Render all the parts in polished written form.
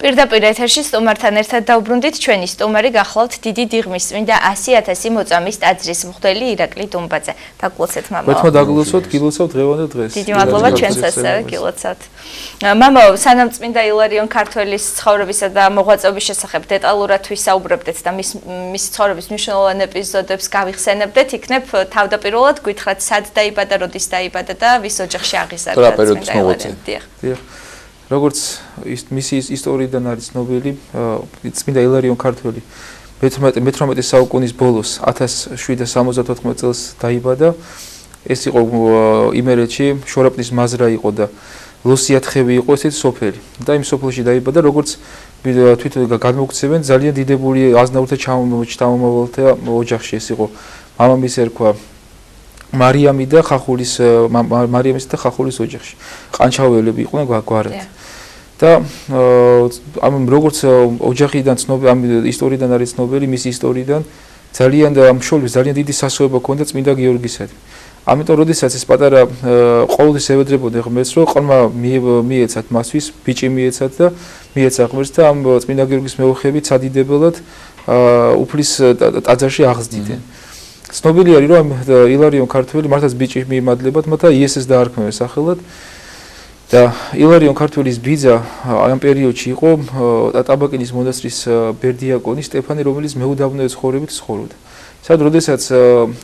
პირდაპირ ეთერში სტუმართან ერთად დავბრუნდით ჩვენი სტუმარი გახლავთ დიდი დიღმის წმინდა 100,000 მოწამის ტაძრის მღვდელი ირაკლი დუმბაძე. დაგლოცეთ მამაო. მეთქმა დაგლოცოთ, გილოცავთ დღევანდელ დღეს. დიდი მადლობა ჩვენც ასევე გილოცავთ. მამაო, სანამ წმინდა ილარიონ ქართველის ცხოვრებისა და მოღვაწეობის შესახებ დეტალურად ვისაუბრებდეთ და მის ცხოვრების მნიშვნელოვან ეპიზოდებს გავიხსენებდეთ, იქნებ თავდაპირველად გითხრათ სად დაიბადა, როდის დაიბადა და ვის ოჯახში აღიზარდა წმინდა ილარიონ. დიახ. როგორც მისი ისტორიიდან არის ცნობილი, წმინდა ილარიონ ქართველი 18 საუკუნის ბოლოს 1774 წელს დაიბადა. ეს იყო იმერეთში, შორაპნის მაზრა იყო და ლოსიათხევი იყო ესეთი სოფელი. და იმ სოფელში დაიბადა, როგორც თვითონ გადმოგცემენ, ძალიან დიდებული აზნაურთა ჩამომავალთა ოჯახში ეს იყო. მამამისი ერქვა მარიამის და ხახულის ოჯახში. ყანჩაველები იყვნენ გვარად. და როგორც ოჯახიდან ცნობილი, ამ ისტორიიდან არის ცნობილი, მისი ისტორიიდან ძალიან მშობლებს ძალიან დიდი სასწაულება ჰქონდა წმინდა გიორგისადმი. ამიტომ როდესაც ეს პატარა ყოველთვის ევედრებოდა ღმერთს, რომ ყრმა მიეცათ მასთვის, ბიჭი მიეცათ და მიეცა ღმერთს და ამ წმინდა გიორგის მეუღლეები ცადიდებელად უფლის ტაძარში აღზრდიდნენ. ცნობილი არის, რომ ილარიონ ქართველი მართლაც ბიჭი მიემადლებათ, მაგრამ იესეს დაარქმევენ სახელად. და ილარიონ ქართველის ბიძა ამ პერიოდში იყო ტაბაკინის მონასტრის ბერდიაკონი სტეფანე, რომელიც მეუდაბნოე ცხოვრებით ცხოვრობდა. სადაც როდესაც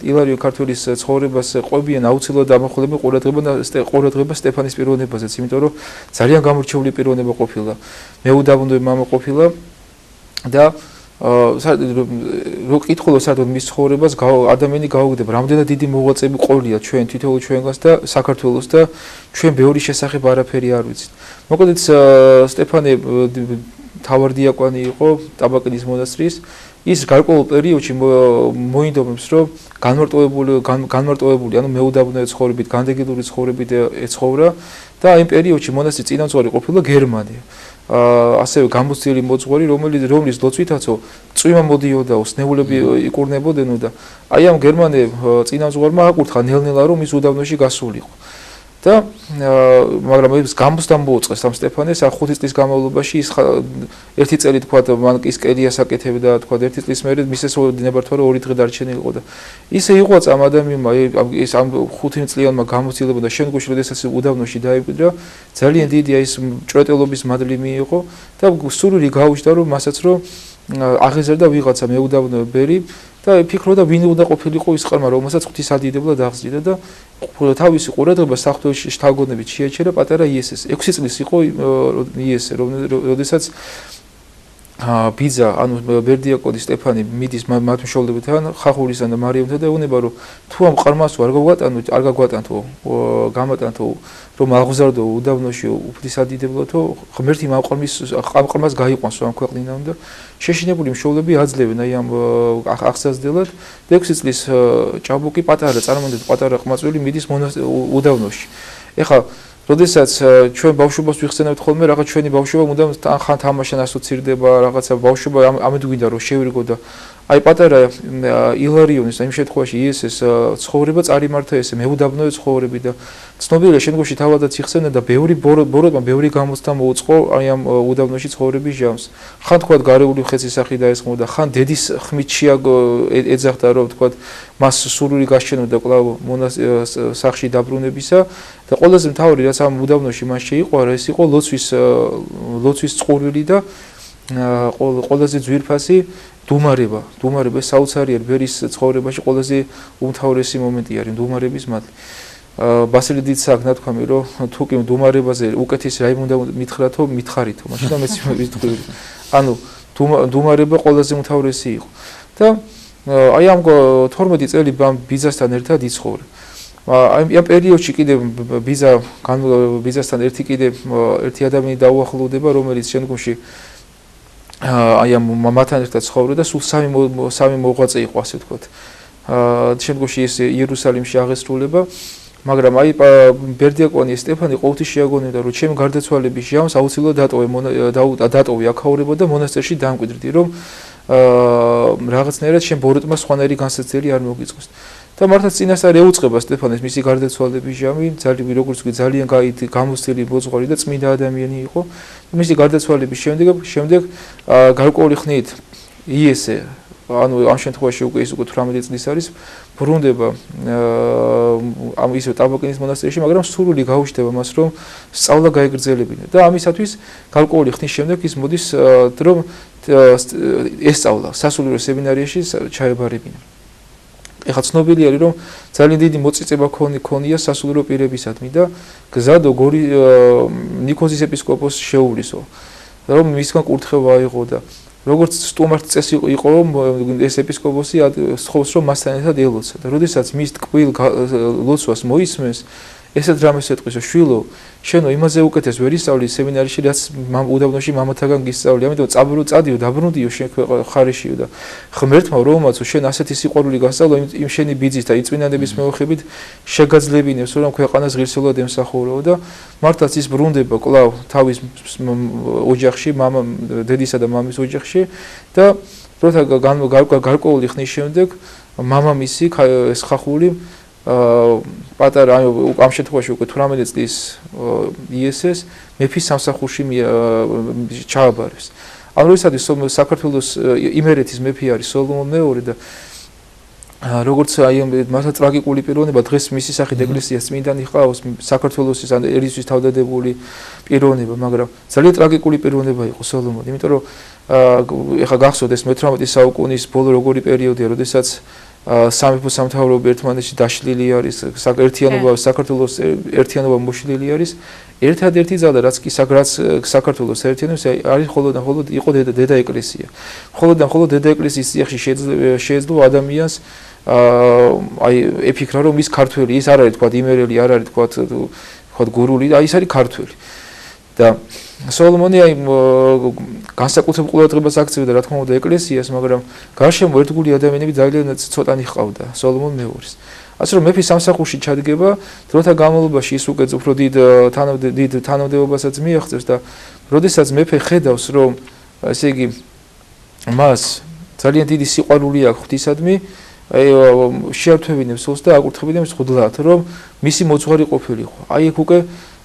ილარიონ ქართველის ცხოვრებას ყვებიან აუცილებლად ამახვილებენ ყურადღება სტეფანის პიროვნებაზეც, იმიტომ რომ ძალიან გამორჩეული პიროვნება ყოფილა. მეუდაბნოე მამა ყოფილა და რო კითხულობ სადღაც მის ცხოვრებას ადამიანი გაუგდება, რამდენად დიდი მოღვაწეები ყოლია ჩვენ თითოეულ ჩვენგანს და საქართველოს და ჩვენ ბევრი შესახებ არაფერი არ ვიცით. მოკლედ სტეფანე თავარდიაკვანი იყო ტაბაკინის მონასტრის. ის გარკვეულ პერიოდში მოინდომებს, რომ განმარტოვებული, ანუ მეუდაბნოე ცხოვრებით, განდეგილური ცხოვრებით ეცხოვრა და იმ პერიოდში მონასტრის წინამძღვარი ყოფილა გერმანია. ასევე გამოცდილი მოძღვარი, რომლის ლოცვითაცო წვიმა მოდიოდაო, სნეულები იკურნებოდენო და აი ამ გერმანე წინამძღვარმა აკურთხა ნელ-ნელა, რომ ის უდაბნოში გასულიყო. და მაგრამ ეს გამოცდა მოუწყეს ამ სტეფანეს 5 წლის განმავლობაში ის ერთი წელი თქვა მან ის კერიას აკეთებდა, თქვა ერთი წლის მერე მისეს დინებართვა რომ 2 დღე დარჩენილიყო და ისე იყო ამ ადამიანმა ეს ამ 5 წლიანმა გამოცდილებოდა შემდგომში როდესაც უდაბნოში დაიბრძა ძალიან დიდი ის ჭრეტელობის მადლი მიიღო და სურვილი გაუჩნდა რომ მასაც რომ აღეზარდა ვიღაცა მეუდაბნოე ბერი და ფიქრობდა ვინ უნდა ყოფილიყო ის ყრმა რომელსაც ღვთისადიდებლად აღზრდიდა და თავისი ყურადღება საღვთო შთაგონებით შეაჩერა პატარა იესეს 6 წლის იყო იესე როდესაც ბიძა ანუ ბერდიაკონი სტეფანი მიდის მათ მშობლებთან ხახულისთან და მარიამთან და ეუბნება რომ თუ ამ ყრმას არ გაგვატანთო გამატანთო რომ აღზარდო უდაბნოში ღვთისადიდებლადო ღმერთი ამ ყრმას გაიყვანსო ამ ქვეყნიდან და შეშინებული მშობლები აძლევენ აი ამ აღსაზრდელად და 6 წლის ჭაბუკი პატარა წარმოვიდგინეთ პატარა ყმაწვილი მიდის უდაბნოში ეხლა როდესაც ჩვენ ბავშვობას ვიხსენებთ ხოლმე რაღაც ჩვენი ბავშვობა უნდა ხან თამაშთან ასოცირდება რაღაცა ბავშვობა ამით გვინდა რომ შევირგო და აი პატარა ილარიონის იმ შემთხვევაში იესეს ცხოვრება წარიმართა ესე მეუდაბნოე ცხოვრები და ცნობილია შემდგომში თავადაც იხსენა და ბევრი ბოროტმა ბევრი გამოცდა მოუწყო აი ამ უდაბნოში ცხოვრების ჟამს ხან თქვა გარეული ხეცის სახი დაესხმოდა ხან დედის ხმით ეძახდა რომ თქვა მას სურვილი გასჩენოდა კვლავ სახში დაბრუნებისა და ყველაზე მთავარი რაც ამ უდაბნოში მას შეიყვარა ეს იყო ლოცვის წყურვილი და ყველაზე ძვირფასი დუმარება საოცარი ბერის ცხოვრებაში ყველაზე უმთავრესი მომენტი არის დუმარების მადლი ბასილი დიდს აქ ნათქვამი რომ თუ კი დუმარებაზე უკეთესი რაიმე უნდა მითხრათო მითხარითო მაშინ მეც ვიტყვი ანუ დუმარება ყველაზე უმთავრესი იყო და აი ამ 12 წელი ბიძასთან ერთად იცხოვრა ამ პერიოდში კიდე ბიძასთან ერთი ადამიანი დაუახლოვდება რომელიც შემდგომში აი ამ მამათან ერთად ცხოვრობდა და სულ სამი მოღვაწე იყო ასე ვთქვათ. შემდგომში ეს იერუსალიმში აღესრულება, მაგრამ აი ბერდიაკონი სტეფანი ყოველთვის შეაგონებდა რომ ჩემი გარდაცვალების ჟამს აუცილებლად დატოვე აქაურება და მონასტერში დამკვიდრდი რომ რაღაცნაირად შენ ბოროტმა სხვანაირი განსაცდელი არ მოგიწყოს. და მართლაც წინასწარ ეუწყება სტეფანეს მისი გარდაცვალების ჟამი, როგორც ვთქვი, ძალიან გამოცდილი მოძღვარი და წმინდა ადამიანი იყო. მისი გარდაცვალების შემდეგ გარკვეული ხნით იესე, ანუ ამ შემთხვევაში უკვე ის 18 წლის არის, ბრუნდება ამ ისე ტაბაკინის მონასტერში, მაგრამ სურვილი გაუჩნდება მას, რომ სწავლა გაეგრძელებინა და ამისათვის გარკვეული ხნის შემდეგ ის მოდის რომ ესწავლა სასულიერო სემინარიაში ჩაებარებინა. ეხლა ცნობილი არის, რომ ძალიან დიდი მოწიწება ქონია სასულიერო პირებისადმი და გზადო ნიქოზის ეპისკოპოსს შეულისო, რომ მისგან კურთხევა აიღო და როგორც სტუმართ წესი იყო, ეს ეპისკოპოსი სთხოვს, რომ მასთან ერთად ელოცა და როდესაც მის ტკბილ ლოცვას მოისმენს, ესეთ რამეს ეტყვის, შვილო, შენო იმაზე უკეთეს ვერ ისწავლი სემინარიაში, რაც უდაბნოში მამათაგან გისწავლი, ამიტომ წადიო, დაბრუნდიო შენ ხარიშიო და ღმერთმა რომაცო შენ ასეთი სიყვარული გასწავლა იმ შენი ბიძის და იწმინდანების მეოხებით შეგაძლებინებს, რომ ქვეყანას ღირსეულად ემსახურეო და მართლაც ის ბრუნდება კვლავ თავის ოჯახში, დედისა და მამის ოჯახში და როცა გარკვეული ხნის შემდეგ მამამისი ეს ხახული პატარა ამ შემთხვევაში უკვე 18 წლის იესეს მეფის სამსახურში ჩააბარეს. ამ როდესაც საქართველოს იმერეთის მეფე არის სოლომონ მეორე და როგორც მასა ტრაგიკული პიროვნება დღეს მისი სახით ეკლესიას წმინდანი ჰყავს საქართველოს ერისთვის თავდადებული პიროვნება, მაგრამ ძალიან ტრაგიკული პიროვნება იყო სოლომონი, იმიტომ რომ ეხლა გახსოვთ ეს 18 საუკუნის ბოლო როგორი პერიოდია, როდესაც სამეფო სამთავროები ერთმანეთში დაშლილი არის, საქართველოს ერთიანობა მოშლილი არის. ერთადერთი ძალა, რაც საქართველოს ერთიანობს, არის მხოლოდ იყო დედა ეკლესია. მხოლოდ დედა ეკლესიის წიაღში შეეძლო ადამიანს ეფიქრა, რომ ის ქართველი, ის არ არის თქვა იმერელი, არ არის თქვა გურული, ის არის ქართველი. და სოლომონი განსაკუთრებულ ყურადღებას აქცევდა რა თქმა უნდა ეკლესიას, მაგრამ გარშემო ერთგული ადამიანები ძალიან ცოტანი ჰყავდა სოლომონ მეორის. ასე რომ მეფის სამსახურში ჩადგება, დროთა განმავლობაში ის უკვე უფრო დიდ თანამდებობასაც მიაღწევს და როდესაც მეფე ხედავს, რომ ესე იგი მას ძალიან დიდი სიყვარული აქვს ღვთისადმი, შეართვევინებს სულს და აკურთხებინებს ღვთლად, რომ მისი მოძღვარი ყოფილიყო. აი ეგ უკვე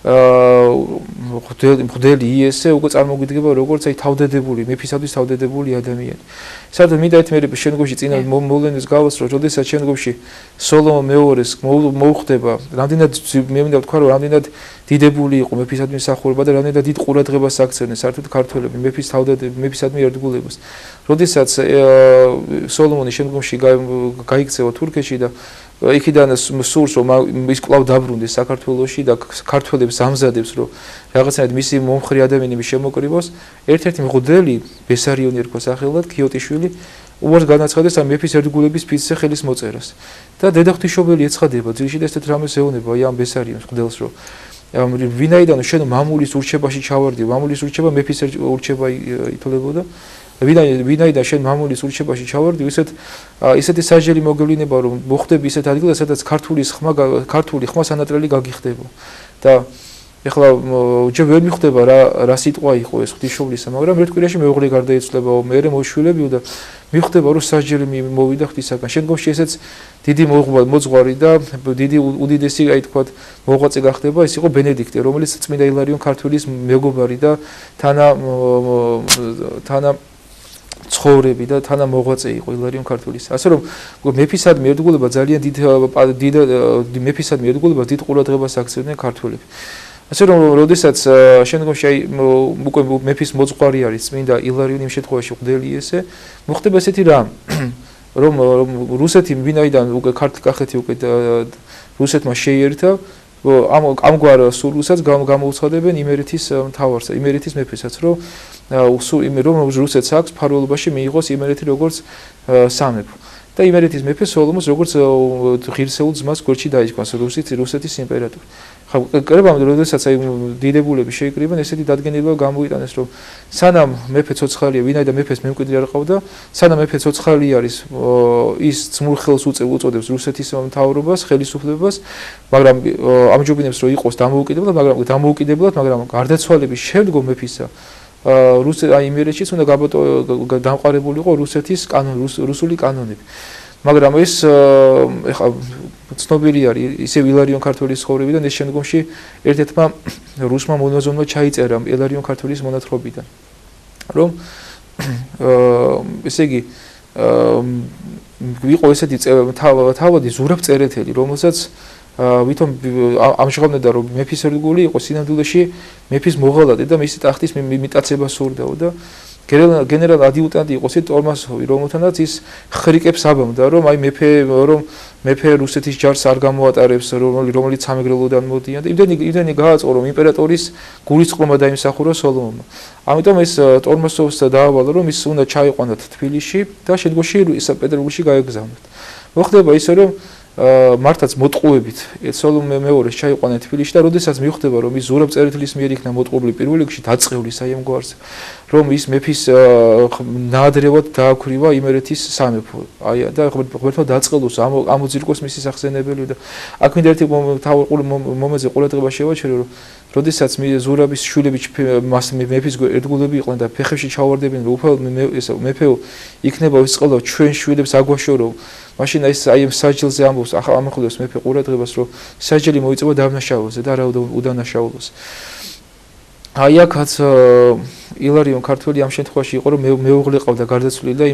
მღვდელი იესე უკვე წარმოგვიდგება როგორც თავდადებული, მეფისათვის თავდადებული ადამიანი. საერთოდ მინდა ეთმერების შემდგომში წინა მოვლენებს გავასწრო, როდესაც შემდგომში სოლომონ მეორეს მოუხდება, რამდენად მე მინდა ვთქვა, რომ რამდენად დიდებული იყო მეფისადმი მსახურება და რამდენად დიდ ყურადღებას აქცევდნენ საერთოდ ქართველები მეფისადმი ერთგულებას. როდესაც სოლომონი შემდგომში გაიქცევა თურქეთში და იქიდან სურს, რომ ის კვლავ დაბრუნდეს საქართველოში და ქართველებს ამზადებს, რომ რაღაცნაირად მისი მომხრე ადამიანები შემოკრიბოს, ერთ-ერთი მღვდელი ბესარიონი ერქვა სახელად, ქიოტიშვილი, უარს განაცხადეს ამ მეფის ერთგულების ფიცზე ხელის მოწერას. და დედა ღვთისმშობელი ეცხადება, ძილში და ესეთ რამეს ეუბნება ამ ბესარიონს მღვდელს, რომ ვინაიდან შენ მამულის ურჩებაში ჩავარდი, მამულის ურჩება მეფის ურჩება ითვლებოდა. ვინაიდან შენ მამულის ურჩებაში ჩავარდი, ისეთი საჯელი მოგევლინება, რომ მოხდები ისეთ ადგილას, სადაც ქართული ხმა სანატრელი გაგიხდება. და ეხლა ჯერ ვერ მიხვდება რა სიტყვა იყო ეს ღვთისმშობლისა, მაგრამ ერთ კვირაში მეუღლე გარდაიცვალა, მერე მოშვილებიო და მიხვდება, რომ საჯელი მოვიდა ღვთისაგან. შემდგომში ესეც დიდი მოძღვარი და დიდი უდიდესი, აი თქვათ, მოღვაწე გახდება, ეს იყო ბენედიქტე, რომელიც წმინდა ილარიონ ქართველის მეგობარი და თანა ცხოვრები და თანამოღვაწე იყო ილარიონ ქართულის. ასე რომ მეფისადმი ერთგულება ძალიან დიდ ყურადღებას აქცევდნენ ქართველები. ასე რომ როდესაც შემდგომში უკვე მეფის მოძღვარი არის წმინდა ილარიონ იმ შემთხვევაში მღვდელი ესე, მოხდება ესეთი რამ, რომ რუსეთი ვინაიდან უკვე ქართლ-კახეთი უკვე რუსეთმა შეიერთა, ამგვარ სურვილსაც გამოუცხადებენ იმერეთის მთავარს, იმერეთის მეფესაც, რომ რუსეთს აქვს ფარველობაში მიიღოს იმერეთი როგორც სამეფო. და იმერეთის მეფე სოლომონს როგორც ღირსეულ ძმას გვერდში დაიჭვას რუსეთის იმპერატორი. კრებამ როდესაც დიდებულები შეიკრიბნენ, ესეთი დადგენილება გამოიტანეს, რომ სანამ მეფე ცოცხალია, ვინაიდან მეფეს მემკვიდრე არ ყავდა, სანამ მეფე ცოცხალი არის, ის ძმურ ხელს უწოდებს რუსეთის მთავრობას, ხელისუფლებას, მაგრამ ამჯობინებს, რომ იყოს დამოუკიდებლად, მაგრამ გარდაცვალების შემდგომ მეფისა იმერეთშიც უნდა დამყარებულიყო რუსეთის რუსული კანონები. მაგრამ ეს ეხლა ცნობილი არის ისე ილარიონ ქართველის ცხოვრებიდან ეს შემდგომში ერთ-ერთმა რუსმა მონაზონმა ჩაიწერა ილარიონ ქართველის მონათხრობიდან რომ ესე იგი იყო ესეთი თავადი ზურაბ წერეთელი რომელსაც ვითომ ამჟღავნდა რომ მეფის ერთგული იყო სინამდვილეში მეფის მოღალატე და მისი ტახტის მიტაცება სურდაო და გენერალ ადიუტანტი იყო ეს ტორმასოვი რომელთანაც ის ხრიკებს აბამდა რომ აი მეფე რუსეთის ჯარს არ გამოატარებს რომელიც სამეგრელოდან მოდიან და იმდენი გააწყო რომ იმპერატორის გულისწყრომა დაიმსახურა სოლომონმა ამიტომ ეს ტორმასოვს დაავალა რომ ის უნდა ჩაიყვანათ თბილისში და შემდგომში პეტერბურგში გაეგზავნათ მოხდება ისე რომ მართაც მოტყუებით სოლომონ მეორეს ჩაიყვანა თბილისში და როდესაც მიხვდება რომ ის ზურაბ წერეთლის მიერ იქნა მოტყუებული პირველ რიგში დაწყეული საიმ გვარზე რომ ის მეფის ნაადრევად დააქვრივა იმერეთის სამეფო აი და ღმერთმა დაწყელოს ამოძირკოს მისი სახსენებელი და აქ მინდა ერთი მომენტზე ყურადღება შევაჩერო რომ როდესაც ზურაბის შვილები მეფის ერთგულები იყვნენ და ფეხებში ჩავარდებიან რომ უფალ მეფეო იქნება ის წყალო ჩვენ შვილებს აგვაშორო მაშინ ეს აი საჯელზე ამბობს ამახვილებს მეფე ყურადღებას რომ საჯელი მოიწევა დავნაშაულზე და რა უდანაშაულოს აი აქაც ილარიონ ქართველი ამ შემთხვევაში იყო რომ მეუღლე ყავდა გარდაცვლილი და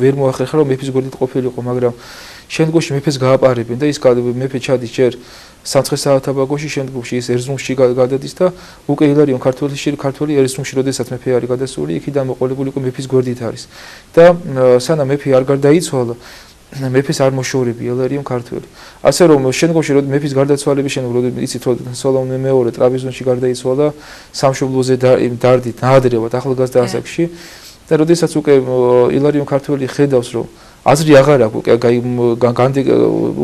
ვერ მოახერხა რომ მეფის გვერდით ყოფილიყო მაგრამ შემდგომში მეფეს გააპარებენ და ის მეფე ჩადის ჯერ სამცხე-საათაბაგოში შემდგომში ის ერზრუმში გადადის და უკვე ილარიონ ქართველი ერზრუმში როდესაც მეფე არის გადასული იქიდან მოყოლებული უკვე მეფის გვერდით არის და სანამ მეფე არ გარდაიცვალა მეფეს არ მოშორები ილარიონ ქართველი ასე რომ შემდგომში მეფის გარდაცვალების შემდეგ როდესაც იცით რომ სოლომონ მეორე ტრაპიზონში გარდაიცვალა სამშობლოზე დარდით ნაადრევად ახალგაზრდა ასაკში და როდესაც უკვე ილარიონ ქართველი ხედავს რომ აზრი აღარ აქვს უკვე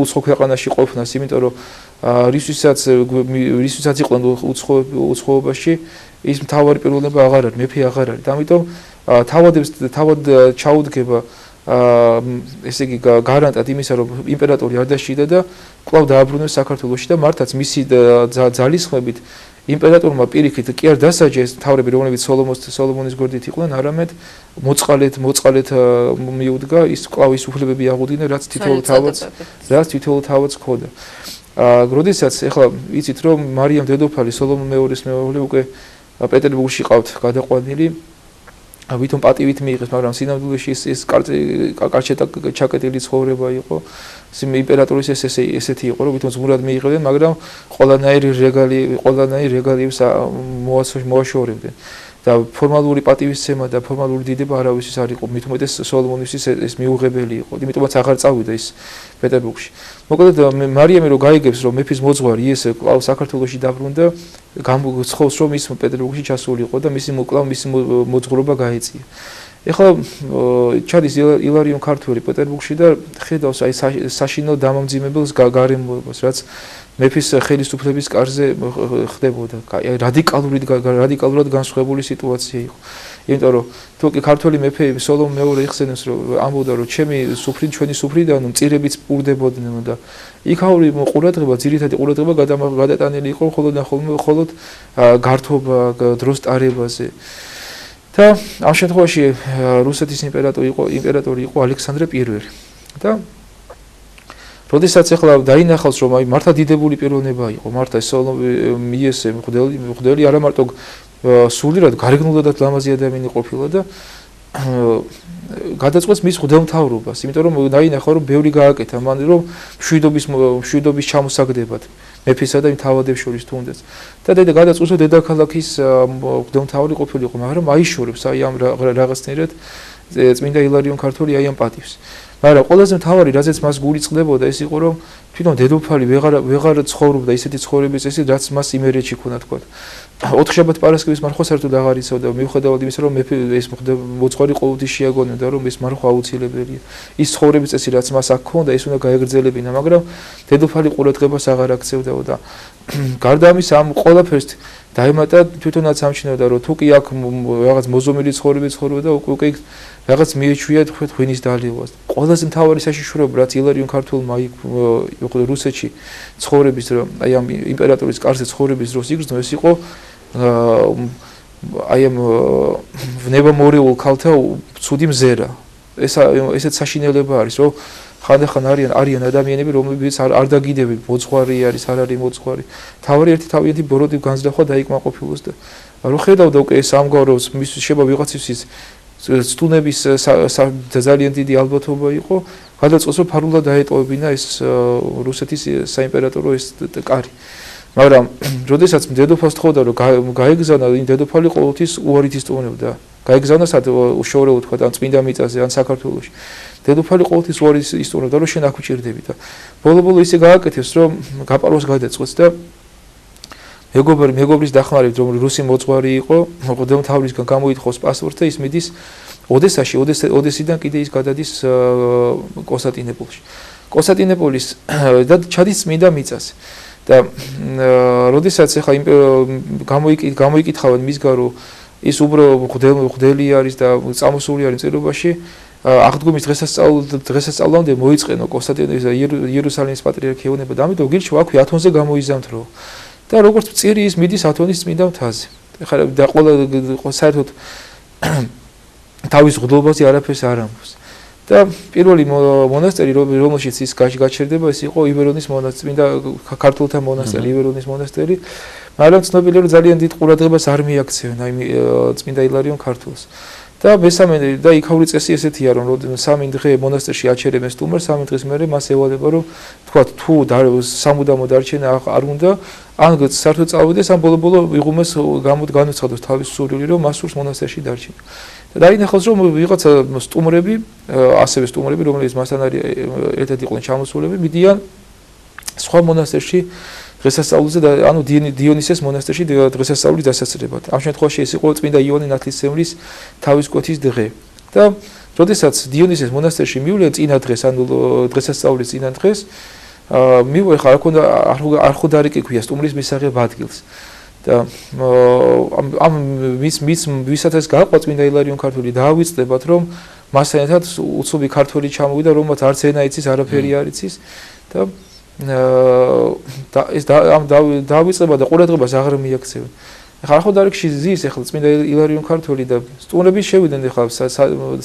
უცხო ქვეყანაში ყოფნას იმიტომ რომ რისთვისაც იყვნენ უცხოობაში ის მთავარი პიროვნება აღარ არის მეფე აღარ არის და ამიტომ თავად ჩაუდგება ესე იგი გარანტად იმისა რომ იმპერატორი არ დაშიდა და კვლავ დააბრუნებს საქართველოში და მართაც მისი ძალისხმებით იმპერატორმა პირიქით კი არ დასაჯა ეს მთავრები რომლებიც სოლომონის გვერდით იყვნენ არამედ მოწყალეთ მიუდგა ის კვლავ ის უფლებები აღუდგინა რაც თითოეულ თავადს ჰქონდა როდესაც ეხლა იცით რომ მარიამ დედოფალი სოლომონ მეორის მეუღლე უკვე პეტერბურგში ყავთ გადაყვანილი ვითომ პატივით მიიღეს მაგრამ სინამდვილეში ეს კარჩეტა ჩაკეტილი ცხოვრება იყო იმპერატორის ესეთი იყო რომ ვითომ ზმურად მიიღებდნენ მაგრამ ყველანაირი რეგალიებს მოაშორებდნენ და ფორმალური პატივისცემა და ფორმალური დიდება არავისთვის არ იყო მით უმეტეს სოლომონისთვის ეს მიუღებელი იყო იმიტომაც აღარ წავიდა ის პეტერბურგში მოკლედ მარიამი რო გაიგებს რომ მეფის მოძღვარი ეს კვლავ საქართველოში დაბრუნდა გამოსხოვს რომ ის პეტერბურგში ჩასულიყო და მისი მოძღვრობა გაეწია ეხლა ჩადის ილარიონ ქართველი პეტერბურგში და ხედავს აი საშინელ დამამძიმებელს გარემოებას რაც მეფის ხელისუფლების კარზე ხდებოდა აი რადიკალურად განსხვავებული სიტუაცია იყო იმიტომ რომ თუ კი ქართველი მეფე სოლომონ მეორე იხსენებს რომ ამბობდა რომ ჩვენი სუფრიდან მწირებიც პურდებოდნენ და იქაური ყურადღება ძირითადი ყურადღება გადატანილი იყო მხოლოდ გართობა დროს ტარებაზე და ამ შემთხვევაში რუსეთის იმპერატორი იყო ალექსანდრე პირველი და როდესაც ახლა დაინახავს რომ აი მართლა დიდებული პიროვნება იყო მართლა მიესე მღვდელი არა მარტო სულიერად გარეგნულადაც ლამაზი ადამიანი ყოფილა და გადაწყვეტს მის მღვდელმთავრობას იმიტომ რომ დაინახა რომ ბევრი გააკეთა მან რომ მშვიდობის ჩამოსაგდებად მეფისა და იმ თავადებს შორის თუნდაც და გადაწყვეტს რომ დედაქალაქის მღვდელმთავარი ყოფილიყო მაგრამ აიშორებს აი ამ რაღაცნაირად წმინდა ილარიონ ქართველი აი ამ პატივს მაგრამ ყველაზე მთავარი რაზეც მას გული წყდებოდა ეს იყო რომ თვითონ დედოფალი ვეღარ ცხოვრობდა ისეთი ცხოვრების წესით რაც მას იმერეთში ქონდა თქვა 4 შაბათ პარასკევის მარხვა საერთოდ აღარ იცოდა მიუხედავად იმისა რომ მეფე ეს მოძღვარი ყოველთვის შეაგონებდა რომ ეს მარხვა აუცილებელია ის ცხოვრების წესი რაც მას აქ ქონდა ეს უნდა გაეგრძელებინა მაგრამ დედოფალი ყურადღებას აღარ აქცევდა და გარდა ამისა ამ ყველაფერს დაემატა თვითონაც ამჩნევდა რომ თუ კი აქ რაღაც მოზომილი ცხოვრება ცხოვრობდა უკვე რაღაც მიეჩვია ღვინის დალევას ყველაზე მთავარი საშიშროება რაც ილარიონ ქართველმა იყო რუსეთში ცხოვრების აი ამ იმპერატორის კარზე ცხოვრების დროს იგრძნო ეს იყო აი ამ ვნებამორეულ ქალთა ცუდი მზერა ესეც საშინელება არის რომ ხანდახან არიან ადამიანები, რომლებიც არ დაგიდებენ, მოძღვარი არის, არ არის მოძღვარი. თავი თავიანთი ბოროტი განზრახვა დაიკმაყოფილოს და რო ხედავდა უკვე ეს ამგვაროს მის შეება ვიღაცის სტუნების ძალიან დიდი ალბათობა იყო, გადაწყვეტს რომ ფარულად დაეტოვებინა ეს რუსეთის საიმპერატორო ეს კარი. მაგრამ როდესაც დედოფალს თხოვდა რომ გაეგზავნა, იმ დედოფალი ყოველთვის უარით ისტუმრებდა. გაეგზავნა სად უშუალოდ თქვა ან წმინდა მიწაზე ან საქართველოში. დედოფალი ყოველთვის უარით ისტუმრებდა რომ შენ აქ უჭირდები და ბოლო-ბოლო ისე გააკეთებს რომ გაპაროს გადაწყვეტს და მეგობრის დახმარებით რომ რუსი მოძღვარი იყო, მღვდელმთავრისგან გამოითხოვს პასპორტს და ის მიდის ოდესაში, ოდესიდან კიდე ის გადადის კონსტანტინოპოლში. კონსტანტინოპოლის და ჩადის წმინდა მიწაზე. და როდესაც ახლა გამოიკითხავენ მისგან რომ ის უბრალოდ მღვდელი არის და წამოსული არის წელობაში აღდგომის დღესასწაულამდე მოიწყენო კონსტანტინოპოლის იერუსალიმის პატრიარქი ეუბნება და ამიტომ გირჩევა აქვე ათონზე გამოიზამთრო და როგორც წირი ის მიდის ათონის წმინდა მთაზე. ახლა და ყველა საერთოდ თავის ღრუბლობაზე არაფერს არ ამბობს. და პირველი მონასტერი რომელშიც ის გაჩერდება ის იყო ივერონის მონასტერი და ქართულთა მონასტერი ივერონის მონასტერი, მაგრამ ცნობილია რომ ძალიან დიდ ყურადღებას არ მიაქცევენ აი წმინდა ილარიონ ქართულს. და მესამე და იქაური წესი ესეთია რომ სამი დღე მონასტერში აჩერებენ სტუმარს, სამი დღის მერე მას ევალება რომ თქვა თუ სამუდამო დარჩენა არ უნდა ან საერთოდ წავიდეს ან ბოლო-ბოლო იღუმეს განუცხადოს თავის სურვილი რომ მას სურს მონასტერში დარჩენა. დაინახავს რომ ვიღაცა სტუმრები, ასევე სტუმრები, რომლებიც მასთან ერთად იყვნენ ჩამოსულები, მიდიან სხვა მონასტერში დღესასწაულზე და ანუ დიონისეს მონასტერში დღესასწაულის დასასრულებლად. ამ შემთხვევაში ეს იყო წმინდა იონე ნათლისმცემლის თავის კვეთის დღე. და როდესაც დიონისეს მონასტერში მივლენ წინა დღეს, ანუ დღესასწაულის წინა დღეს, მივე ხარ არ ხო დარეკიქვია სტუმრის მისაღებ ადგილს. და ამ ვისათაც გაყვა წმინდა ილარიონ ქართული დაავიწყდებათ რომ მასთან ერთად უცნობი ქართველი ჩამოვიდა რომელსაც არც ენა იცის არაფერი არ იცის და ეს ამ დაავიწყება და ყურადღებას აღარ მიაქცევენ. ახლა ხო დარეკში ზის ახლა წმინდა ილარიონ ქართული და სტუმრები შევიდნენ ახლა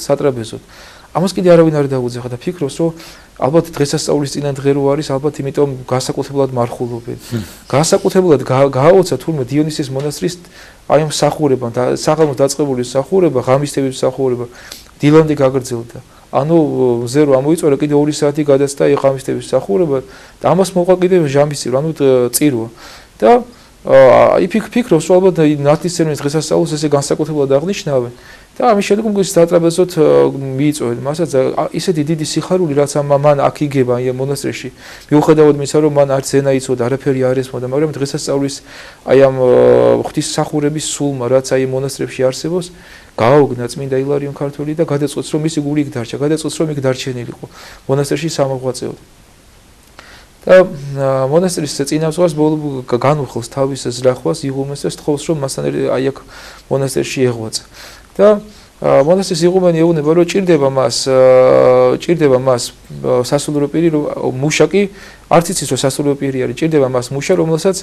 სატრაპეზოდ. ამას კიდე არავინ არ დაუძახა და ფიქრობს რომ ალბათ დღესასწაულის წინა დღე რო არის ალბათ იმიტომ განსაკუთრებულად მარხულობენ. განსაკუთრებულად გააოცა თურმე დიონისის მონასტრის აი ამ მსახურებამ და საღამოს დაწყებული მსახურება, ღამისთების მსახურება დილამდე გაგრძელდა. ანუ მზე რო ამოიწურა კიდე 2 საათი გადაცდა აი ღამისთების მსახურება და ამას მოყვა კიდე ჟამის წირვა, ანუ წირვა. და აი ფიქრობს რომ ალბათ ნათლისმცემლის დღესასწაულს ესე განსაკუთრებულად აღნიშნავენ. და ამის შემდგომ სატრაპეზოდ მიიწვევენ მასაც ისეთი დიდი სიხარული რაც მან აქ იგება აი მონასტერში მიუხედავად იმისა რომ მან არც ენა იცოდა არაფერი არ ესმოდა მაგრამ დღესასწაულის აი ამ ღვთისმსახურების სულმა რაც აი მონასტრებში არსებობს გააოგნა წმინდა ილარიონ ქართული და გადაწყვეტს რომ მისი გული იქ დარჩა გადაწყვეტს რომ იქ დარჩენილიყო მონასტერში სამოღვაწეოდ და მონასტრის წინამძღვარს ბოლო განუხილს თავის ზრახვას იღუმეს და სთხოვს რომ მასთან აი აქ მონასტერში ეღვაწა და მონასტრის იღუმენი ეუბნება რომ ჭირდება მას სასულიერო პირი მუშაკი არც იცის რომ სასულიერო პირი არის ჭირდება მას მუშა რომელსაც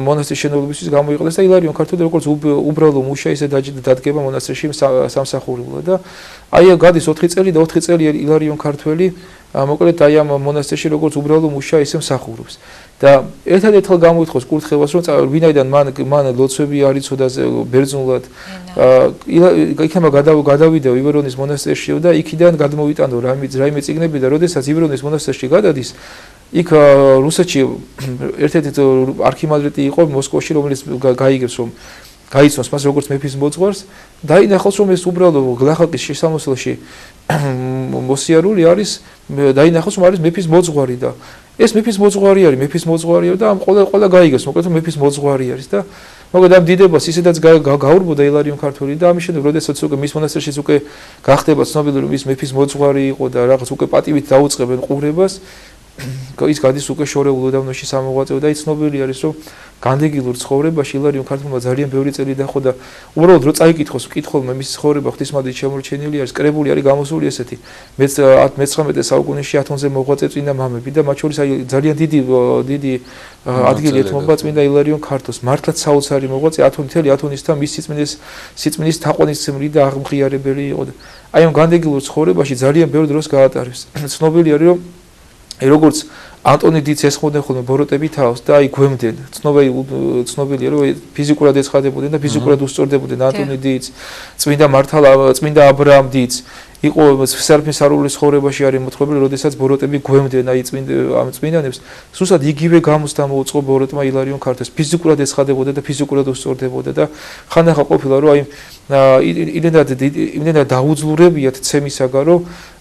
მონასტრის შენობებისთვის გამოიყენებს და ილარიონ ქართული როგორც უბრალო მუშა ისე დადგება მონასტერში სამსახურებლად და აი გადის 4 წელი და 4 წელი ილარიონ ქართველი მოკლედ აი ამ მონასტერში როგორც უბრალო მუშა ისე მსახურობს და ერთადერთხელ გამოითხოვს კურთხევას რომ ვინაიდან მან ლოცვები არ იცოდა ბერძნულად იქნება გადავიდა ივერონის მონასტერში და იქიდან გადმოვიტანო რაიმე წიგნები და როდესაც ივერონის მონასტერში გადადის იქ რუსეთში ერთ-ერთი არქიმანდრიტი იყო მოსკოვში რომელიც გაიგებს რომ გაიცნობს მას როგორც მეფის მოძღვარს დაინახავს რომ ეს უბრალო გლახაკის შესამოსელში მოსიარული არის დაინახავს რომ არის მეფის მოძღვარი და ეს მეფის მოძღვარი და ამ ყველა გაიგებს მოკლედ რომ მეფის მოძღვარი არის და მოკლედ ამ დიდებას ისედაც გაურბოდა ილარიონ ქართული და ამის შემდეგ როდესაც უკვე მის მონასტერშიც უკვე გახდება ცნობილი რომ ის მეფის მოძღვარი იყო და რაღაც უკვე პატივით დაუწყებენ ყურებას ის გადის უკვე შორეულ უდაბნოში სამოღვაწეო და ის ცნობილი არის რომ განდეგილურ ცხოვრებაში ილარიონ ქართულმა ძალიან ბევრი წელი დაჰყო და უბრალოდ რო წაიკითხოს მკითხველმა მის ცხოვრება ღვთისმადლით შემორჩენილი არის კრებული არის გამოსული ესეთი მე-19 საუკუნეში ათონზე მოღვაწე წმინდა მამები და მათ შორის აი ძალიან დიდი ადგილი ეთმობა წმინდა ილარიონ ქართულს მართლაც საოცარი მოღვაწე ათონის და მის სიწმინდის თაყვანისმცემელი და აღმღიარებელი იყო და აი ამ განდეგილურ ცხოვრებაში ძალიან ბევრ დროს გაატარეს ცნობილი არის რომ როგორც ანტონი დიდს ესხმოდნენ ხოლმე ბოროტები თავს და აი გვემდნენ ცნობილია რომ ფიზიკურად ეცხადებოდნენ და ფიზიკურად უსწორდებოდნენ ანტონი დიდს წმინდა აბრაამ დიდს იყო სარფისარულის ცხოვრებაში არის მოთხრობილი როდესაც ბოროტები გვემდნენ აი ამ წმინდანებს სუსად იგივე გამოს დამოუწყო ბოროტმა ილარიონ ქართულს ფიზიკურად ეცხადებოდა და ფიზიკურად უსწორდებოდა და ხანდახან ყოფილა რომ აი იმდენად დაუძლურებიათ ცემისაგან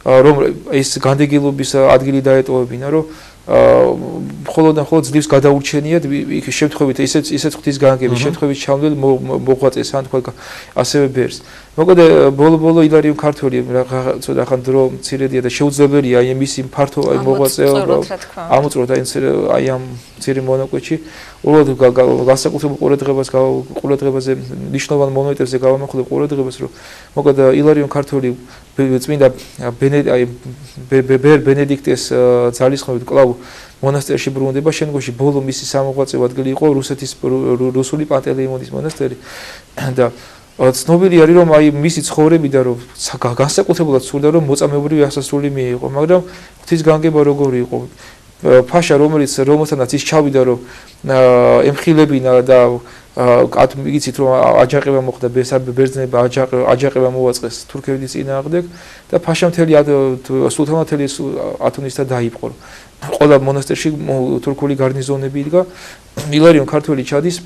რომ ეს განდეგილობის ადგილი დაეტოვებინა რომ მხოლოდ ძლივს გადაურჩენიათ იქ შემთხვევით ისეთ ღვთის განგების შემთხვევით ჩამდელ მოღვაწეს ან თქვა ასევე ბერს მოკლედ ბოლო ილარიონ ქართული ცოტა ხან დრო მცირედია და შეუძლებელია აი მისი ფართო აი მოღვაწეობა ამოწუროთ აი ამ მცირე მონაკვეთში უბრალოდ განსაკუთრებულ ყურადღებაზე ნიშნულოვან მონეტებზე გავამახვილებ ყურადღებას რომ მოკლედ ილარიონ ქართული წმინდა ბენედიქტეს ძალისხმევით კვლავ მონასტერში ბრუნდება შემდგომში ბოლო მისი სამოღვაწეო ადგილი იყო რუსეთის რუსული პანტელეიმონის მონასტერი და ცნობილი არის რომ აი მისი ცხოვრებიდან რომ განსაკუთრებულად სურდა რომ მოწამეობრივი ასასრული მიიღო მაგრამ ღვთის განგება როგორი იყო ფაშა რომელთანაც ის ჩავიდა რომ ემხილებინა და იგიცით რომ აჯანყება მოხდა ბერძნებმა აჯანყება მოაწყეს თურქების წინააღმდეგ და ფაშა მთელი სულთანათელი ათონისთან დაიპყრო ყველა მონასტერში თურქული გარნიზონები იდგა ილარიონ ქართული ჩადის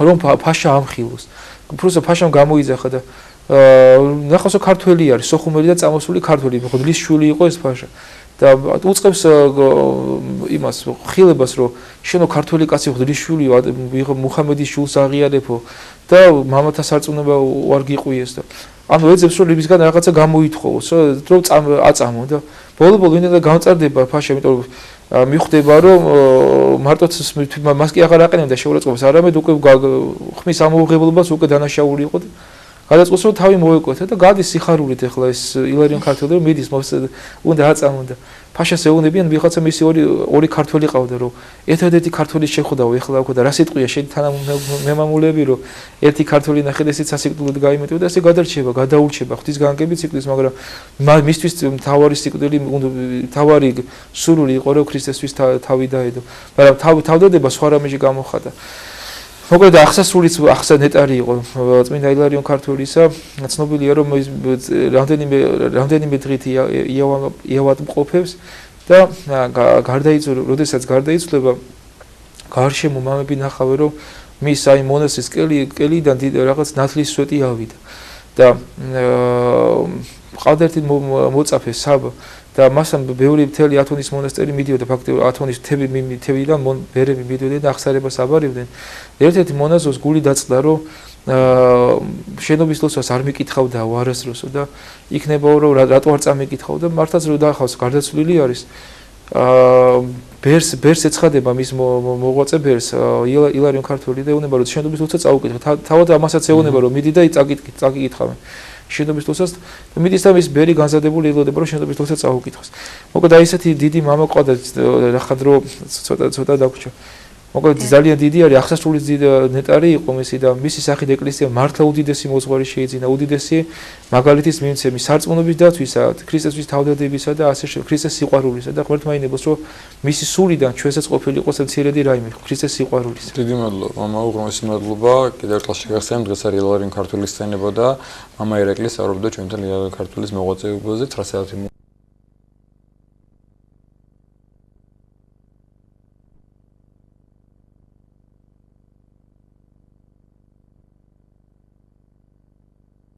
რომ ფაშა ამხილოს უბრალოდ ფაშამ გამოიძახა და ნახავს რომ ქართველი არის სოხუმელი და წამოსული ქართველი მღვდლის შვილი იყო ეს ფაშა და უწყებს იმას ხილებას რომ შენო ქართველი კაცი ღვდლის შვილი ვიღო მუხამედის შულს აღიარებო და მამათა სარწმუნება უარ გიყვიეს და ანუ ეძებს რომ ლებისგან რაღაცა გამოითხოვოს რომ აწამო და ბოლო ინდა გამწარდება ფაშა იმიტომ რომ მიხვდება რომ მარტო მას კი აღარ აყენებდა შეურაცხყოფას არამედ უკვე ხმის ამოუღებლობას უკვე დანაშაული იყო და გადაწყვეტს რომ თავი მოეკვეთა და გადის სიხარულით ახლა ეს ილარიონ ქართული რომ მიდის უნდა აწამო და ფაშას ეუბნებიან ვიღაცა მისი ორი ქართველი ყავდა რომ ერთადერთი ქართველი შეხვდაო ეხლა უკვე და რა სიტყვია შენ თანამემამულები რომ ერთი ქართველი ნახეთ ესეც სასიკვდილოდ გაიმეტება და ესე გადარჩება გადაურჩება ღვთის განგებით სიკვდილს მაგრამ მისთვის თავარი სიკვდილი თავარი სურვილი იყო რომ ქრისტესთვის თავი დაედო მაგრამ თავდადება სხვა რამეში გამოხატა მოკლედ ახსნეტარი იყო წმინდა ილარიონ ქართულისა ცნობილია რომ რამდენიმე დღით იავადმყოფებს და როდესაც გარდაიცვლება გარშემო მამები ნახავენ რომ მის აი მონასტრის კელიდან რაღაც ნათლის სვეტი ავიდა და ყავდა ერთი მოწაფე საბა და მასთან ბევრი მთელი ათონის მონასტერი მიდიოდა ფაქტობრივად ათონის თებიდან ბერები მიდიოდნენ და აღსარებას აბარებდნენ ერთ-ერთი მონაზოს გული დაწყდა რომ შენობის ლოცვას არ მიკითხავდა არასდროსო და იქნებაო რომ რატო არ წამიკითხავ და მართლაც რომ დაახავს გარდაცვლილი არის ბერს ეცხადება მის მოღვაწე ბერს ილარიონ ქართული და ეუბნება რომ შენობის ლოცვა წაუკითხე თავად ამასაც ეუბნება რომ მიდი და წაკითხავენ შენობის ლოცვას და მიდის და მის ბერი განზადებული ელოდება რომ შენობის ლოცვა წაუკითხოს მოკლედ აი ესეთი დიდი მამა ყავდა ნახად რომ ცოტა დაგვრჩა მოკლედ ძალიან დიდი არის ახსასრულის ნეტარი იყო მისი და მისი სახით ეკლესია მართლა უდიდესი მოძღვარი შეიძინა უდიდესი მაგალითის მიმცემი სარწმუნოების დაცვისა ქრისტესთვის თავდადებისა და ასე ქრისტეს სიყვარულისა და ღმერთმა ინებოს რომ მისი სულიდან ჩვენსაც ყოფილიყო მცირედი რაიმე ქრისტეს სიყვარულის დიდი მადლობა მამა უღრმესი მადლობა კიდევ ერთხელ შეგახსენებ დღეს არის ილარიონ ქართულის სცენება და მამა ირაკლი სწავლობდა ჩვენთან ილარიონ ქართულის მოღვაწეობაზე 9 საათი